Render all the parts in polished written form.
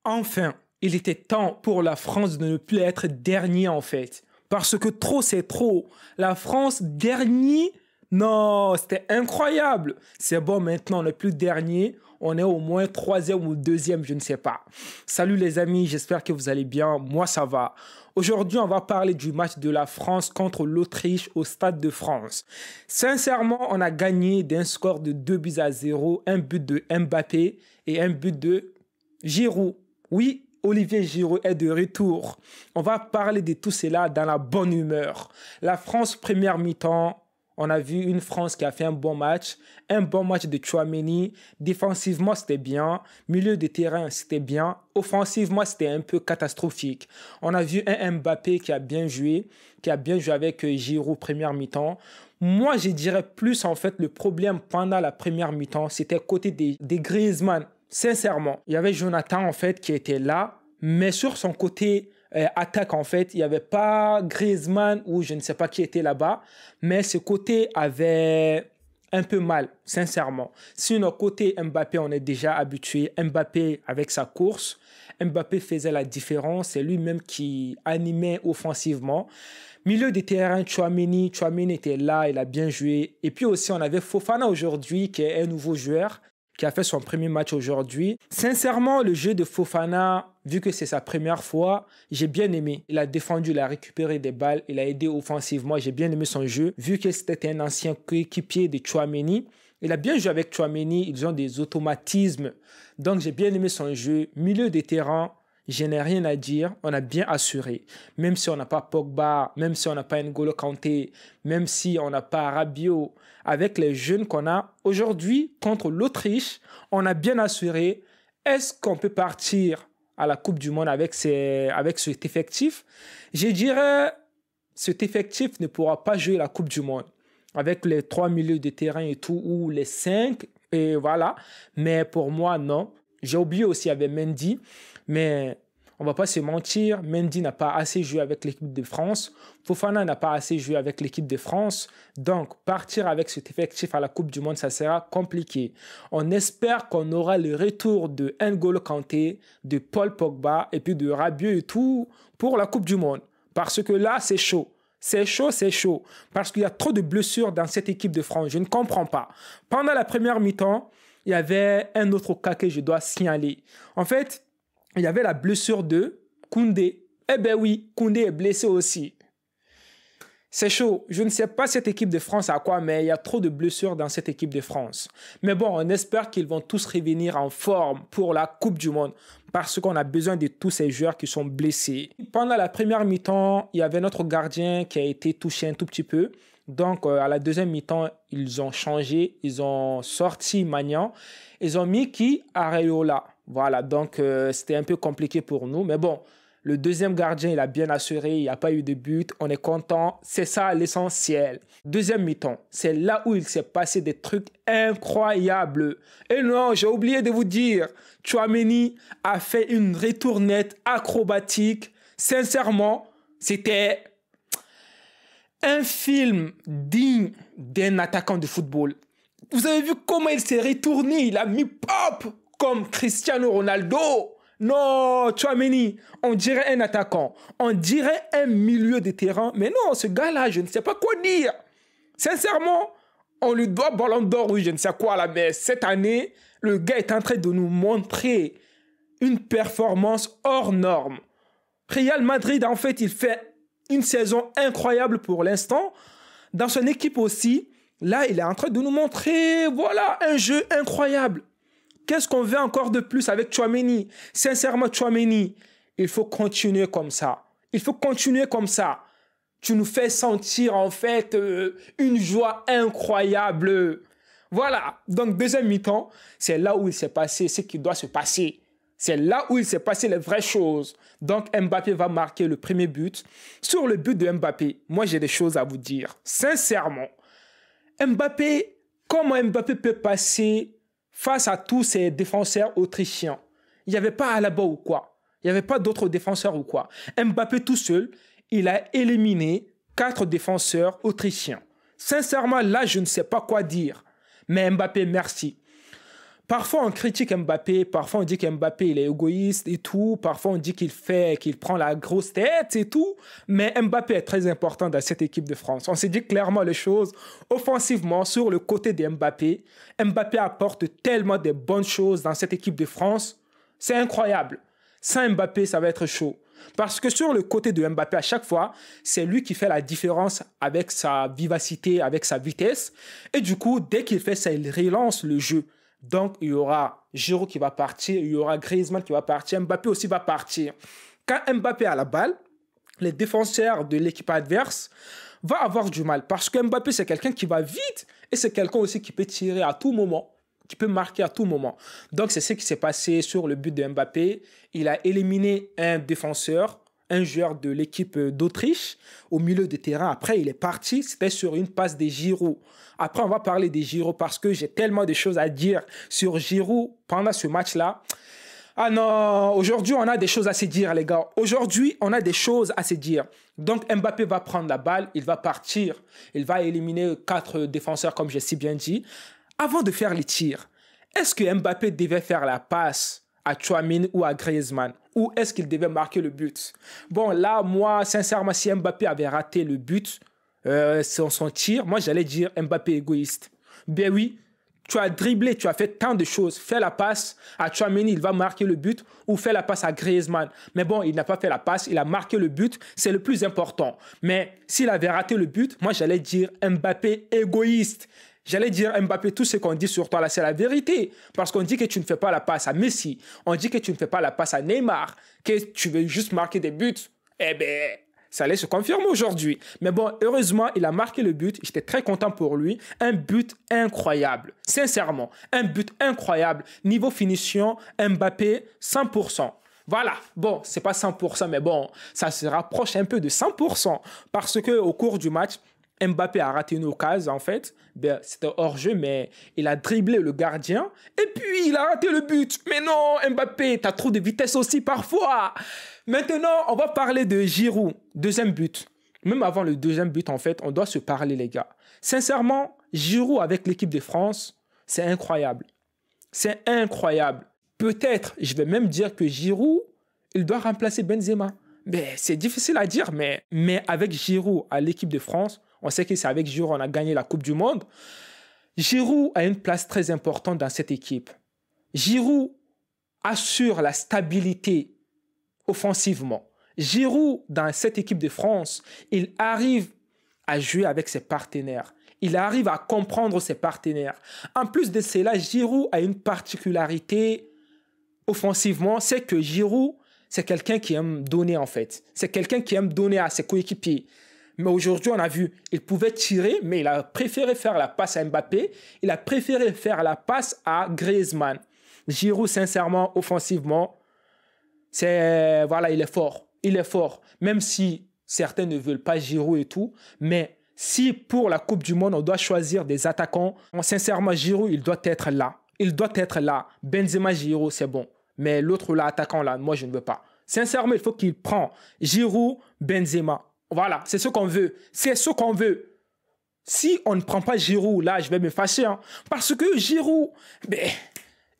Enfin, il était temps pour la France de ne plus être dernier en fait. Parce que trop c'est trop. La France dernier, non, c'était incroyable. C'est bon, maintenant on n'est plus dernier. On est au moins troisième ou deuxième, je ne sais pas. Salut les amis, j'espère que vous allez bien. Moi, ça va. Aujourd'hui, on va parler du match de la France contre l'Autriche au Stade de France. Sincèrement, on a gagné d'un score de 2-0, un but de Mbappé et un but de Giroud. Oui, Olivier Giroud est de retour. On va parler de tout cela dans la bonne humeur. La France, première mi-temps, on a vu une France qui a fait un bon match de Tchouaméni. Défensivement, c'était bien. Milieu de terrain, c'était bien. Offensivement, c'était un peu catastrophique. On a vu un Mbappé qui a bien joué avec Giroud première mi-temps. Moi, je dirais plus en fait le problème pendant la première mi-temps, c'était côté des Griezmann. Sincèrement, il y avait Jonathan en fait qui était là, mais sur son côté attaque en fait, il n'y avait pas Griezmann ou je ne sais pas qui était là-bas, mais ce côté avait un peu mal, sincèrement. Sur notre côté Mbappé, on est déjà habitué. Mbappé avec sa course, Mbappé faisait la différence, c'est lui-même qui animait offensivement. Milieu de terrain, Tchouaméni était là, il a bien joué. Et puis aussi, on avait Fofana aujourd'hui, qui est un nouveau joueur, qui a fait son premier match aujourd'hui. Sincèrement, le jeu de Fofana, vu que c'est sa première fois, j'ai bien aimé. Il a défendu, il a récupéré des balles, il a aidé offensivement. J'ai bien aimé son jeu. Vu que c'était un ancien coéquipier de Tchouaméni, il a bien joué avec Tchouaméni. Ils ont des automatismes. Donc, j'ai bien aimé son jeu. Milieu de terrain, je n'ai rien à dire, on a bien assuré. Même si on n'a pas Pogba, même si on n'a pas N'Golo Kanté, même si on n'a pas Rabiot, avec les jeunes qu'on a aujourd'hui contre l'Autriche, on a bien assuré. Est-ce qu'on peut partir à la Coupe du Monde avec cet effectif? Je dirais, cet effectif ne pourra pas jouer la Coupe du Monde avec les 3 milieux de terrain et tout, ou les 5, et voilà. Mais pour moi, non. J'ai oublié aussi, il y avait Mendy, mais on ne va pas se mentir, Mendy n'a pas assez joué avec l'équipe de France, Fofana n'a pas assez joué avec l'équipe de France, donc partir avec cet effectif à la Coupe du Monde, ça sera compliqué. On espère qu'on aura le retour de N'Golo Kanté, de Paul Pogba et puis de Rabiot et tout pour la Coupe du Monde, parce que là, c'est chaud. C'est chaud, parce qu'il y a trop de blessures dans cette équipe de France, je ne comprends pas. Pendant la première mi-temps, il y avait un autre cas que je dois signaler. En fait, il y avait la blessure de Koundé. Eh bien oui, Koundé est blessé aussi. C'est chaud. Je ne sais pas cette équipe de France à quoi, mais il y a trop de blessures dans cette équipe de France. Mais bon, on espère qu'ils vont tous revenir en forme pour la Coupe du Monde parce qu'on a besoin de tous ces joueurs qui sont blessés. Pendant la première mi-temps, il y avait notre gardien qui a été touché un tout petit peu. Donc, à la deuxième mi-temps, ils ont changé. Ils ont sorti Maignan. Ils ont mis qui? Areola. Voilà, donc c'était un peu compliqué pour nous. Mais bon, le deuxième gardien, il a bien assuré. Il n'y a pas eu de but. On est content. C'est ça l'essentiel. Deuxième mi-temps, c'est là où il s'est passé des trucs incroyables. Et non, j'ai oublié de vous dire, Tchouaméni a fait une retournette acrobatique. Sincèrement, c'était un film digne d'un attaquant de football. Vous avez vu comment il s'est retourné? Il a mis pop comme Cristiano Ronaldo. Non, Tchouaméni, on dirait un attaquant. On dirait un milieu de terrain. Mais non, ce gars-là, je ne sais pas quoi dire. Sincèrement, on lui doit Ballon d'Or, oui, je ne sais quoi là. Mais cette année, le gars est en train de nous montrer une performance hors norme. Real Madrid, en fait, il fait une saison incroyable pour l'instant. Dans son équipe aussi, là, il est en train de nous montrer, voilà, un jeu incroyable. Qu'est-ce qu'on veut encore de plus avec Tchouaméni? Sincèrement, Tchouaméni, il faut continuer comme ça. Il faut continuer comme ça. Tu nous fais sentir, en fait, une joie incroyable. Voilà. Donc, deuxième mi-temps, c'est là où il s'est passé ce qui doit se passer. C'est là où il s'est passé les vraies choses. Donc, Mbappé va marquer le premier but. Sur le but de Mbappé, moi, j'ai des choses à vous dire. Sincèrement, Mbappé, comment Mbappé peut passer face à tous ces défenseurs autrichiens? Il n'y avait pas Alaba ou quoi? Il n'y avait pas d'autres défenseurs ou quoi? Mbappé tout seul, il a éliminé 4 défenseurs autrichiens. Sincèrement, là, je ne sais pas quoi dire. Mais Mbappé, merci. Parfois, on critique Mbappé, parfois on dit qu'Mbappé, il est égoïste et tout, parfois on dit qu'il prend la grosse tête et tout, mais Mbappé est très important dans cette équipe de France. On s'est dit clairement les choses. Offensivement, sur le côté de Mbappé, Mbappé apporte tellement de bonnes choses dans cette équipe de France, c'est incroyable. Sans Mbappé, ça va être chaud. Parce que sur le côté de Mbappé, à chaque fois, c'est lui qui fait la différence avec sa vivacité, avec sa vitesse. Et du coup, dès qu'il fait ça, il relance le jeu. Donc, il y aura Giroud qui va partir, il y aura Griezmann qui va partir, Mbappé aussi va partir. Quand Mbappé a la balle, les défenseurs de l'équipe adverse vont avoir du mal. Parce que Mbappé, c'est quelqu'un qui va vite et c'est quelqu'un aussi qui peut tirer à tout moment, qui peut marquer à tout moment. Donc, c'est ce qui s'est passé sur le but de Mbappé. Il a éliminé un défenseur, un joueur de l'équipe d'Autriche au milieu de terrain. Après, il est parti. C'était sur une passe de Giroud. Après, on va parler de Giroud parce que j'ai tellement de choses à dire sur Giroud pendant ce match-là. Ah non, aujourd'hui, on a des choses à se dire, les gars. Aujourd'hui, on a des choses à se dire. Donc, Mbappé va prendre la balle, il va partir. Il va éliminer 4 défenseurs, comme j'ai si bien dit. Avant de faire les tirs, est-ce que Mbappé devait faire la passe à Tchouaméni ou à Griezmann? Ou est-ce qu'il devait marquer le but? Bon, là, moi, sincèrement, si Mbappé avait raté le but, son tir, moi, j'allais dire Mbappé égoïste. Ben oui, tu as dribblé, tu as fait tant de choses. Fais la passe à Tchouaméni, il va marquer le but, ou fais la passe à Griezmann. Mais bon, il n'a pas fait la passe, il a marqué le but, c'est le plus important. Mais s'il avait raté le but, moi, j'allais dire Mbappé égoïste. J'allais dire Mbappé, tout ce qu'on dit sur toi là, c'est la vérité. Parce qu'on dit que tu ne fais pas la passe à Messi, on dit que tu ne fais pas la passe à Neymar, que tu veux juste marquer des buts. Eh bien, ça allait se confirmer aujourd'hui. Mais bon, heureusement, il a marqué le but. J'étais très content pour lui. Un but incroyable. Sincèrement, un but incroyable. Niveau finition, Mbappé, 100%. Voilà, bon, c'est pas 100%, mais bon, ça se rapproche un peu de 100%. Parce qu'au cours du match, Mbappé a raté une occasion, en fait. Ben, c'était hors-jeu, mais il a dribblé le gardien. Et puis, il a raté le but. Mais non, Mbappé, t'as trop de vitesse aussi parfois. Maintenant, on va parler de Giroud. Deuxième but. Même avant le deuxième but, en fait, on doit se parler, les gars. Sincèrement, Giroud avec l'équipe de France, c'est incroyable. C'est incroyable. Peut-être, je vais même dire que Giroud, il doit remplacer Benzema. Mais c'est difficile à dire, mais avec Giroud à l'équipe de France, on sait que c'est avec Giroud qu'on a gagné la Coupe du Monde. Giroud a une place très importante dans cette équipe. Giroud assure la stabilité offensivement. Giroud, dans cette équipe de France, il arrive à jouer avec ses partenaires. Il arrive à comprendre ses partenaires. En plus de cela, Giroud a une particularité offensivement, c'est que Giroud, c'est quelqu'un qui aime donner en fait. C'est quelqu'un qui aime donner à ses coéquipiers. Mais aujourd'hui, on a vu, il pouvait tirer, mais il a préféré faire la passe à Mbappé. Il a préféré faire la passe à Griezmann. Giroud, sincèrement, offensivement, voilà, il est fort. Il est fort. Même si certains ne veulent pas Giroud et tout. Mais si pour la Coupe du Monde, on doit choisir des attaquants, sincèrement, Giroud, il doit être là. Il doit être là. Benzema, Giroud, c'est bon. Mais l'autre là, attaquant là, moi, je ne veux pas. Sincèrement, il faut qu'il prenne Giroud, Benzema. Voilà, c'est ce qu'on veut. C'est ce qu'on veut. Si on ne prend pas Giroud, là, je vais me fâcher. Hein, parce que Giroud, ben,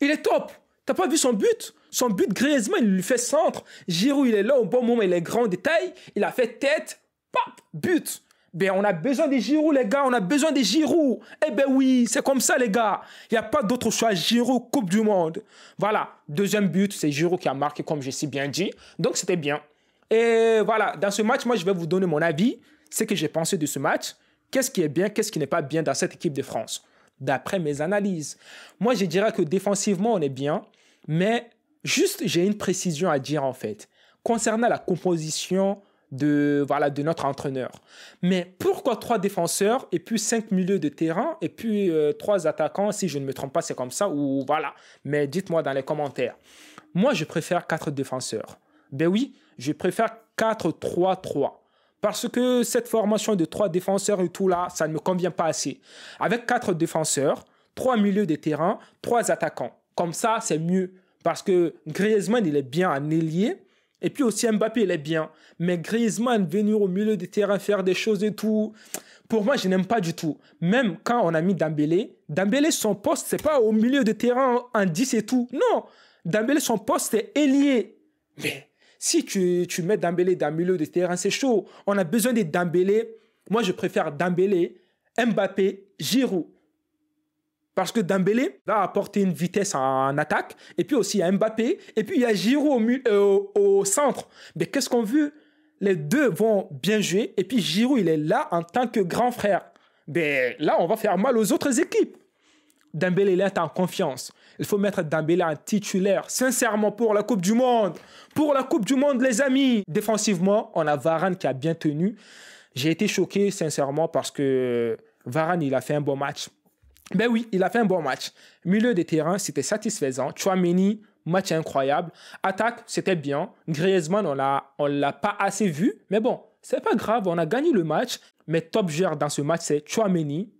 il est top. T'as pas vu son but? Son but, Griezmann, il lui fait centre. Giroud, il est là au bon moment, il est grand de taille. Il a fait tête, pop, but. Ben, on a besoin de Giroud, les gars. On a besoin de Giroud. Eh ben oui, c'est comme ça, les gars. Il n'y a pas d'autre choix. Giroud, Coupe du Monde. Voilà, deuxième but, c'est Giroud qui a marqué, comme je si bien dit. Donc, c'était bien. Et voilà, dans ce match, moi, je vais vous donner mon avis, ce que j'ai pensé de ce match. Qu'est-ce qui est bien, qu'est-ce qui n'est pas bien dans cette équipe de France, d'après mes analyses. Moi, je dirais que défensivement, on est bien, mais juste, j'ai une précision à dire, en fait, concernant la composition de notre entraîneur. Mais pourquoi 3 défenseurs et puis 5 milieux de terrain et puis 3 attaquants, si je ne me trompe pas, c'est comme ça, ou voilà. Mais dites-moi dans les commentaires. Moi, je préfère 4 défenseurs. Ben oui, je préfère 4-3-3. Parce que cette formation de 3 défenseurs et tout là, ça ne me convient pas assez. Avec 4 défenseurs, 3 milieux de terrain, 3 attaquants. Comme ça, c'est mieux. Parce que Griezmann, il est bien en ailier. Et puis aussi Mbappé, il est bien. Mais Griezmann, venir au milieu du terrain, faire des choses et tout, pour moi, je n'aime pas du tout. Même quand on a mis Dembélé, Dembélé, son poste, c'est pas au milieu de terrain en 10 et tout. Non, Dembélé, son poste, c'est ailier. Mais si tu mets Dembélé dans le milieu de terrain, c'est chaud. On a besoin de Dembélé. Moi, je préfère Dembélé, Mbappé, Giroud. Parce que Dembélé va apporter une vitesse en attaque. Et puis aussi, il y a Mbappé. Et puis, il y a Giroud au centre. Mais qu'est-ce qu'on veut? Les deux vont bien jouer. Et puis, Giroud, il est là en tant que grand frère. Mais là, on va faire mal aux autres équipes. Dembélé, il est en confiance. Il faut mettre Dembélé en titulaire. Sincèrement, pour la Coupe du Monde. Pour la Coupe du Monde, les amis. Défensivement, on a Varane qui a bien tenu. J'ai été choqué, sincèrement, parce que Varane, il a fait un bon match. Ben oui, il a fait un bon match. Milieu de terrain, c'était satisfaisant. Tchouaméni, match incroyable. Attaque, c'était bien. Griezmann, on l'a pas assez vu. Mais bon, c'est pas grave, on a gagné le match. Mais top joueur dans ce match, c'est Tchouaméni,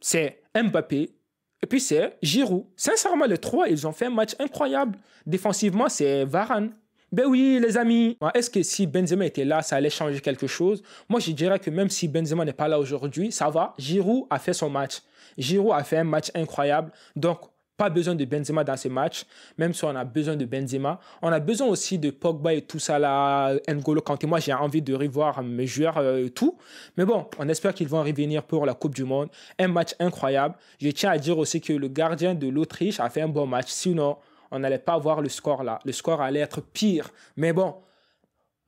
c'est Mbappé, et puis c'est Giroud. Sincèrement, les trois, ils ont fait un match incroyable. Défensivement, c'est Varane. Ben oui, les amis. Est-ce que si Benzema était là, ça allait changer quelque chose? Moi, je dirais que même si Benzema n'est pas là aujourd'hui, ça va. Giroud a fait son match. Giroud a fait un match incroyable. Donc, pas besoin de Benzema dans ces matchs. Même si on a besoin de Benzema. On a besoin aussi de Pogba et tout ça là. N'Golo Kanté. Moi, j'ai envie de revoir mes joueurs et tout. Mais bon, on espère qu'ils vont revenir pour la Coupe du Monde. Un match incroyable. Je tiens à dire aussi que le gardien de l'Autriche a fait un bon match. Sinon, on n'allait pas voir le score là. Le score allait être pire. Mais bon,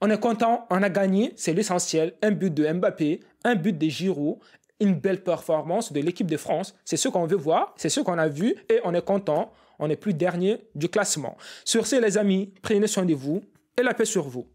on est content. On a gagné. C'est l'essentiel. Un but de Mbappé. Un but de Giroud. Une belle performance de l'équipe de France. C'est ce qu'on veut voir, c'est ce qu'on a vu et on est content. On n'est plus dernier du classement. Sur ce, les amis, prenez soin de vous et la paix sur vous.